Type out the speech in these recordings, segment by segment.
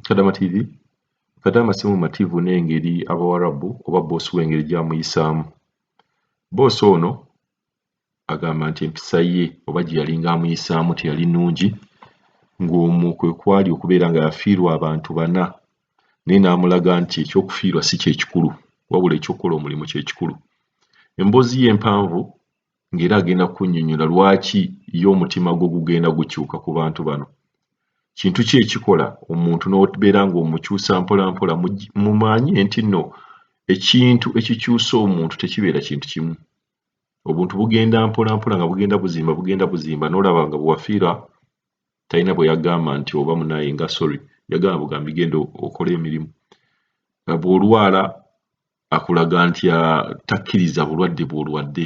Kadaama TV Kadaama si mumativu n'engeri Abawarabu oba boosi w'engeri gy'amuyisaamu. Boosi ono agamba nti empisa ye oba gye yalinga amuyisaamu teyali nnungi, ng'omwo kwe kwali okubeera nga yafiirwa abantu bana, naye n'amulaga nti ekyokufiirwa si kyekikulu, wabula ekyokukola omulimu kyekikulu. Emboozi ye empanvu ng'era agenda kunnyonnyola lwaki ye omutima gwe gugenda gukyuka ku bantu bano. Kintu ki ekikola omuntu n'obeera ng'omukyusa mpola mpola, mumanye nti nno ekintu ekikyusa omuntu tekibeera kintu kimu. Obuntu bugenda mpola mpola nga bugenda buzimba n'olaba nga bwewafiira talina bwe yagamba nti oba munaye nga sorry, yagamba bugambi genda okola emirimu. Bw'olwala akulaga nti takkiriza bulwadde bw'olwadde.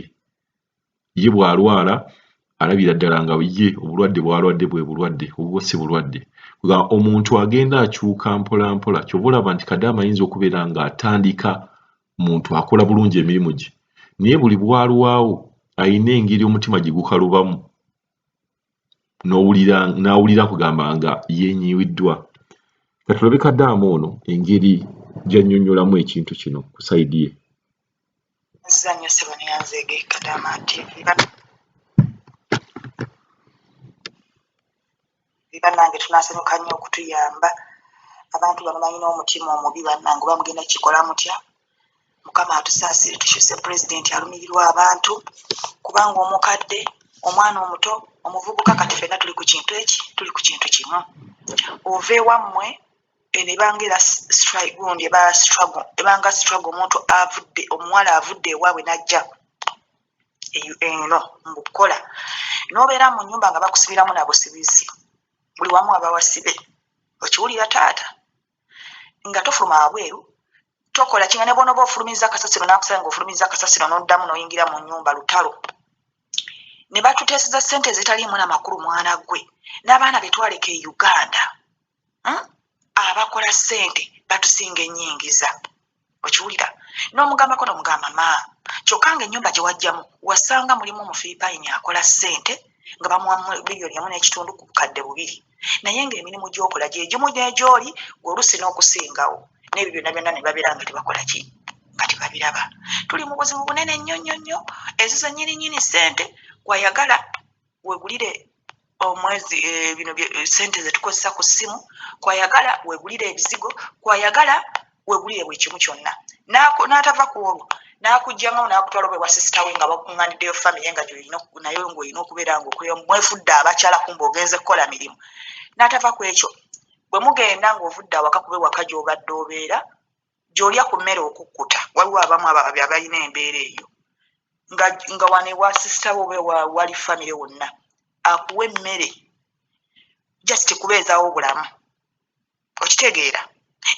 Ye bw'alwala alabira ddala nga ye obulwadde bw'alwadde bwe bulwadde, obwo si bulwadde. Omuntu agenda akyuka mpola mpola, ky'oba olaba nti Kadaama ayinza okubeera ng'atandika muntu akola bulungi emirimu gye, naye buli bw'alwawo ayina engeri omutima gye gukalubamu n'awulira kugamba nga yenyiwiddwa. Katulabe Kadaama ono engeri gy'annyonnyolamu ekintu kino ku sayidi ye. Zanyo sebone yanzege Kadaama TV. Bannange tunasanyuka nnyo okutuyamba. Abantu bano balina omutima omubi bannange, oba mugenda kikola mutya? Mukama atusaasire, tukyuse pulezidenti alumirirwa abantu, kubanga omukadde, omwana omuto, omuvubuka kati ffenna tuli ku kintu kimu. Ova ewammwe nebanga era gundi ebanga struggle, omuntu avudde, omuwala avudde ewaabwe n'ajja eno mbukola, n'obeera mu nnyumba nga bakusibiramu na busibizi, buli wamu abawasibe. Okiwulira taata? Nga tofuluma wabweru, tokola kinga ne bonoba ofulumiza akasasiro n'akusanga ng'ofulumiza akasasiro n'oddamu n'oyingira mu nnyumba lutalo. Ne batuteeseza ssente ezitaliimu n'amakulu mwana gwe, n'abaana be twaleka e Uganda. Abakola ssente batusinga ennyingiza. Okiwulira? N'omugambako n'omugamba maa, kyokka ng'ennyumba gye wajjamu wasanga mulimu Omufiripayini akola ssente nga bamuwa biliyoni emu n'ekitundu ku bukadde 2. Naye ng'emirimu gy'okola gye gimu n'egy'oli oluusi n'okusingawo. N'ebyo byonna byonna ne babeera nga tebakola ki? Nga tebabiraba. Tuli mu buzibu bunene nnyo nnyo nnyo. Ezizo nnyini ssente wayagala weegulire omwezi bino ssente ze tukozesa ku ssimu, kwayagala weegulire ebizigo, kwayagala weegulire buli kimu kyonna. N'atava ku olwo n'akugjangawo n'akutwala obwe wa sisita we nga bakuŋŋaaniddeyo famire nga nayo ng'olina okubeera ng'omwefudde abakyala kumba ogenze kukola mirimu. N'atava ku ekyo, bwe mugenda ng'ovudde awaka kuba ewaka gy'obadde obeera, gy'olya ku mmere okukkuta. Waliwo abamu abalina embeera eyo. Nga wano ewa sisita we wali famire wonna, akuwa emmere just kubeezaawo obulamu. Okitegeera?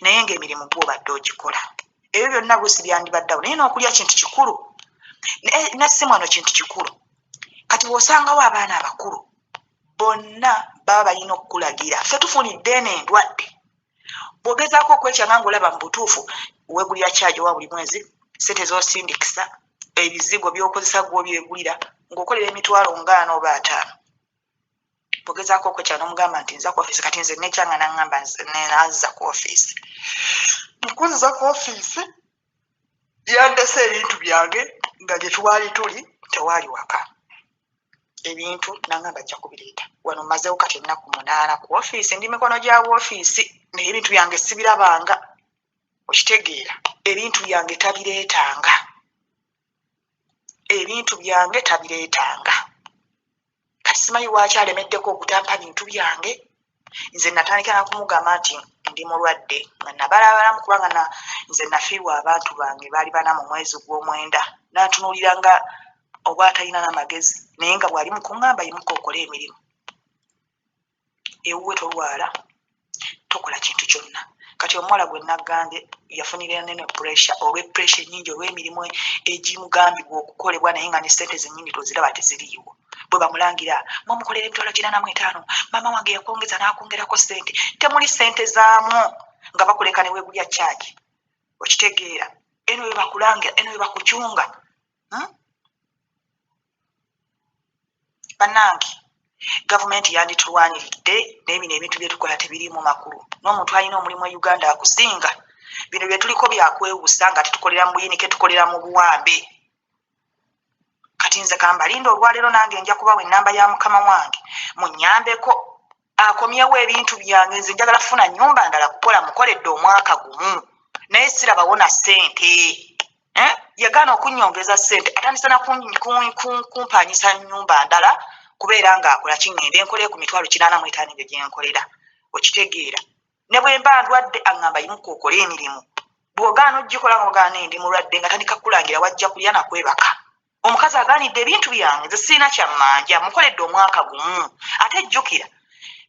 Naye ng'emirimu gw'obadde ogikola. Ebyo byonna bwesi byandibaddawo, naye n'okulya kintu kikulu. N'essimu eno kintu kikulu. Kati bw'osangawo abaana abakulu, bonna baba balina okukulagira. Ffe tufunidde eno endwadde. Bw'ogezaako okwekyanga ng'olaba mu butuufu, weegulira kyaji wa buli mwezi, ssente z'osindikisa, ebizigo by'okozesa gw'obyegulira, ng'okolera emitwalo nga 4 oba 5. Bw'ogezaako okwekyanga n'omugamba nti nza ku ofiisi, kati nze nekyanga n'aŋŋamba nazza ku ofiisi. Nkunziza ku ofiisi, yandese ebintu byange nga gye twali tuli tewaali waka. Ebintu n'aŋŋamba ajja kubireeta. Wano mmazeewo kati ennaku 8 ku ofiisi, ndi mikono gya ofiisi, naye ebintu byange sibirabanga. Okitegeera? Ebintu byange tabireetanga. Ebintu byange tabireetanga. Kati simanyi lwaki alemeddeko okutampa bintu byange. Nze natandika nakumugamba nti ndi mulwadde nga nabalabalamu kubanga nze nafiirwa abantu bange baali 4 mu mwezi gw'Omwenda. N'atunuulira nga oba atalina n'amagezi, naye nga bw'ali mu kuŋŋamba yimuka okole emirimu. Ewuwe tolwala, tokola kintu kyonna. Kati omuwala gwe naggambye yafunira nene pressure, olw'epressure ennyingi, olw'emirimu egimugambibwa okukolebwa naye nga ne ssente zennyini toziraba teziriiwo. Bwe bamulangira mumukolera emitwalo 45, maama wange yakwongeza n'akwongerako ssente. Temuli ssente zaamu nga bakuleka ne weegulya kyaji. Okitegeera? Eno we bakulangira, eno we bakucunga. Bannange, gavumenti yanditulwaniridde n'ebino ebintu bye tukola tebiriimu makulu n'omuntu alina omulimu e Uganda akusinga bino bye tuliko byakwewusa nga tetukolera mu buyinike tukolera mu buwambe kati nze kambalinda olwaleero nange nja kubawa ennamba ya mukama wange munyambeko akomyewo ebintu byange nze njagala kufuna nnyumba ndala kukola mukoledde omwaka gumu naye sirabawona ssente yagaana okunyongeza ssente atandisa na kumpanyisa nnyumba ndala kubeera ng'akola kingende enkole ku 85,000 ebyo gyenkolera okitegeera ne bwe mba ndwadde aŋŋamba yimuka okole emirimu bw'ogaana ogikola ng'ogaana ndi mulwadde nga tandika kulangira wajja kulya nakwebaka omukazi agaanidde ebintu byange nze sirina kyammanja mukoledde omwaka gumu ate jjukira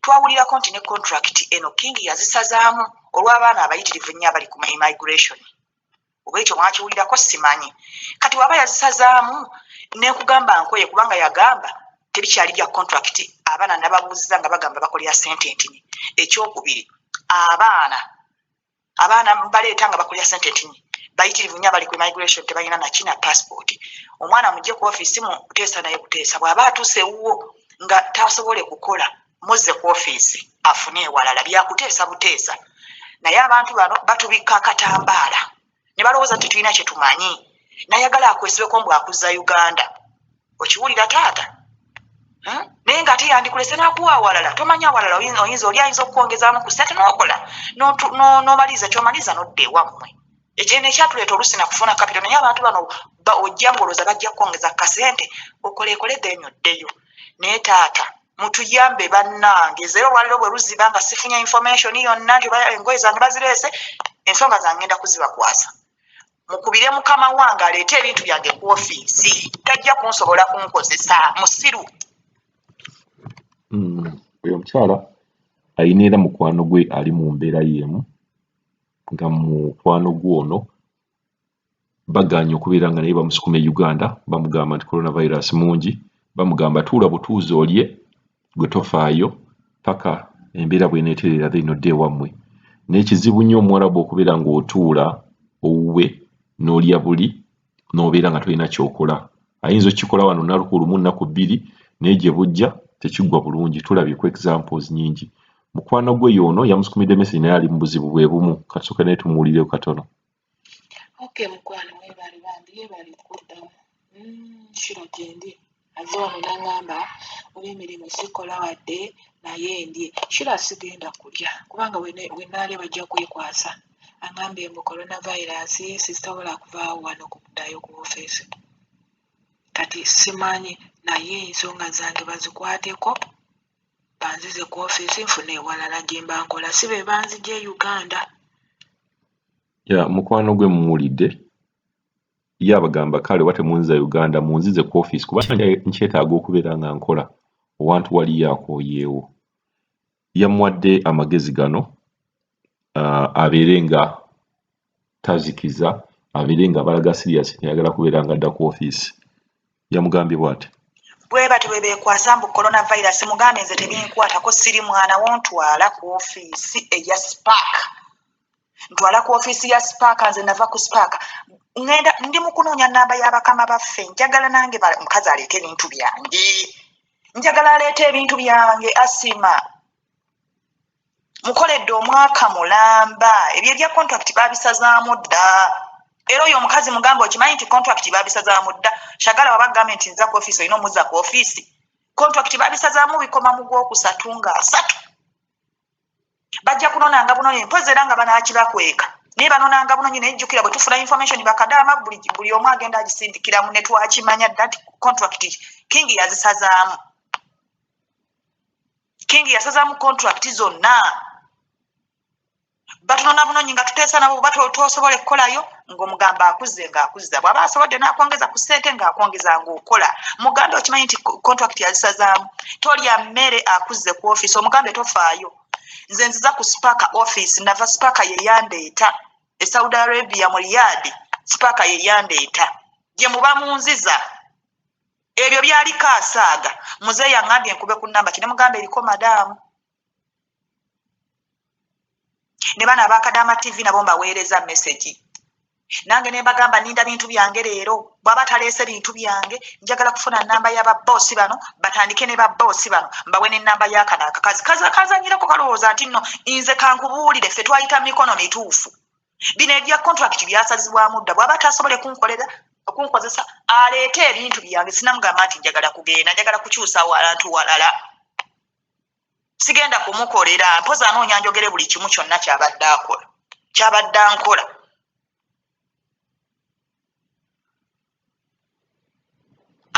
twawulirako nti ne contract eno King yazisazaamu olw'abaana abayitirivu nnyo abali ku immigration oba ekyo mwakiwulirako simanyi kati waba yazisazaamu nekugamba nkoye kubanga yagamba tebikyali bya contract abaana nababuuziza nga bagamba bakolera sente ntini ekyokubiri abaana baleeta nga bakolera sente ntini bayitirivu nnyo abali ku immigration tebalina nakina passport omwana mujje ku ofiisi muteesa naye kuteesa bw'aba atuuse ewuwo nga tasobole kukola muzze ku ofiisi afune ewalala byakuteesa buteesa naye abantu bano batubikka akatambaala ne balowooza nti tulina kye tumanyi nayagala akwesibeko mbw akuzza Uganda okiwulira taata naye nga ate yandikulese n'akuwa awalala tomanya awalala oyinza oli ayinza okukwongezaamu ku ssente n'okola n'omaliza kyomaliza n'odda ewammwe ekyene ekyatuleeta oluusi nakufuna kapito naye abantu bano ojja ngoloza bajja kukwongeza ku kasente okolekoledde enyoddeyo naye taata mutuyambe bannange zero olwaliro bwe luziba nga sifunya information yonna nti engoye zange bazireese ensonga zange ngenda kuzibakwasa mukubire mukama wange aleete ebintu byange ku ofiisi tajja kunsobola kunkozesa musiru oyo omukyala ayina era mukwano gwe ali mu mbeera y'emu nga mukwano gw'ono baganye okubeera nga naye bamusukuma e Uganda bamugamba nti coronavirus mungi bamugamba tuula butuuzi olye gwe tofaayo paka embeera bweneeterera then odde ewammwe n'ekizibu nnyo omuwarabu okubeera ng'otuula owuwe n'olya buli n'obeera nga tolina kyokola ayinza okukikola wano naluku lumu nnaku bbiri naye gye bujja tekiggwa bulungi tulabyeko examples nyingi mukwano gwe yoono yamusukumidde message naye ali mu buzibu bwe bumu kasooka naye tumuwulireko katono mukwano webali bambi yebali kuddamu kiro gyendi aze wano naŋŋamba olw'emirimu sikola wadde naye ndye kira sigenda kulya kubanga wenaale bajja kwekwasa aŋŋambye mbu coronavirus sitasobola kuvaawo wano kuddayo ku ofiisi kati simanyi naye ensonga zange bazikwateko banzize ku ofiisi nfune ewalala gye mba nkola si be banzigye Uganda mukwano gwe mumuwulidde ye abagamba kale oba temunziza Uganda munzize ku ofiisi kubanga nkyetaaga okubeera nga nkola owantu waliyo akooyeewo yamuwadde amagezi gano abeere nga tazikiza abeere nga balaga siriasi teyagala kubeera nga adda ku ofiisi yamugambye bw'ati bwe bati bwe beekwasa mbu coronavirus mugambe nze tebinkwatako siri mwana wontwala ku ofiisi eya Spark ntwala ku ofiisi ya Spark nze nava ku Spark ngenda ndi mu kunoonya nnamba y'abakama baffe njagala nange mukazi aleete ebintu byange njagala aleete ebintu byange asima mukoledde omwaka mulamba ebyo ebya contract babisazaamu dda era oyo omukazi mugambe okimanyi nti contract babisazaamu dda shagala waba gavumenti nza ku ofiisi olina omuzza ku ofiisi contract babisazaamu bikoma mu Gwokusatu nga 3 bajja kunonanga bunonyi mpozi era nga banaakibakweka naye banonanga bunonyi naye jjukira bwe tufuna information bakadaama buli omu agenda agisindikiramu ne twakimanya dda nti contract King yazisazaamu King yasazaamu contract zonna batunona bunonyi nga tuteesa nabo buba tosobole kukolayo ng'omugamba akuzze ng'akuzza bw'aba asobodde n'akwongeza ku ssente ng'akwongeza ng'okola muganda okimanyi nti contract yazisazaamu tolya mmere akuzze ku ofiisi omugambe tofaayo nze nziza ku Spark office nava Spark ye yandeeta e Saudi Arabia mu Riyadh Spark ye yandeeta gye muba munziza ebyo byaliko asaaga muzeeyi aŋŋambye nkube ku nnamba kine mugambe eriko madaamu ne bana aba Kadaama TV nabo mbaweereza message nange ne mbagamba ninda bintu byange leero bw'aba taleese bintu byange njagala kufuna namba y'ababoosi bano batandike ne baboosi bano mbawe n'ennamba y'akano akakazi kazanyirako kalowooza nti nno nze kankubuulire ffe twayita mikono mituufu bino ebya contract byasazibwamu dda bw'aba tasobole kunkozesa aleete ebintu byange sinamugamba nti njagala kugenda njagala kukyusa walantu walala sigenda kumukolera mpoza anoonya njogere buli kimu kyonna kyabadde ankola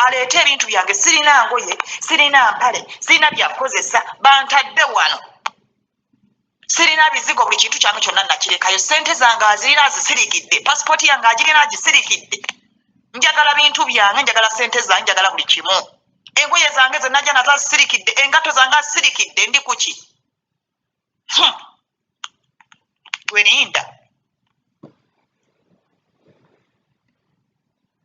aleete ebintu byange sirina ngoye sirina mpale sirina byakozesa bantadde wano sirina bizigo buli kintu kyange kyonna nakirekayo sente zange azirina azisirikidde pasipooti yange agirina agisirikidde njagala bintu byange njagala sente zange njagala buli kimu engoye zange zonna jja nazo azisirikidde engato zange azisirikidde ndi kuki werinda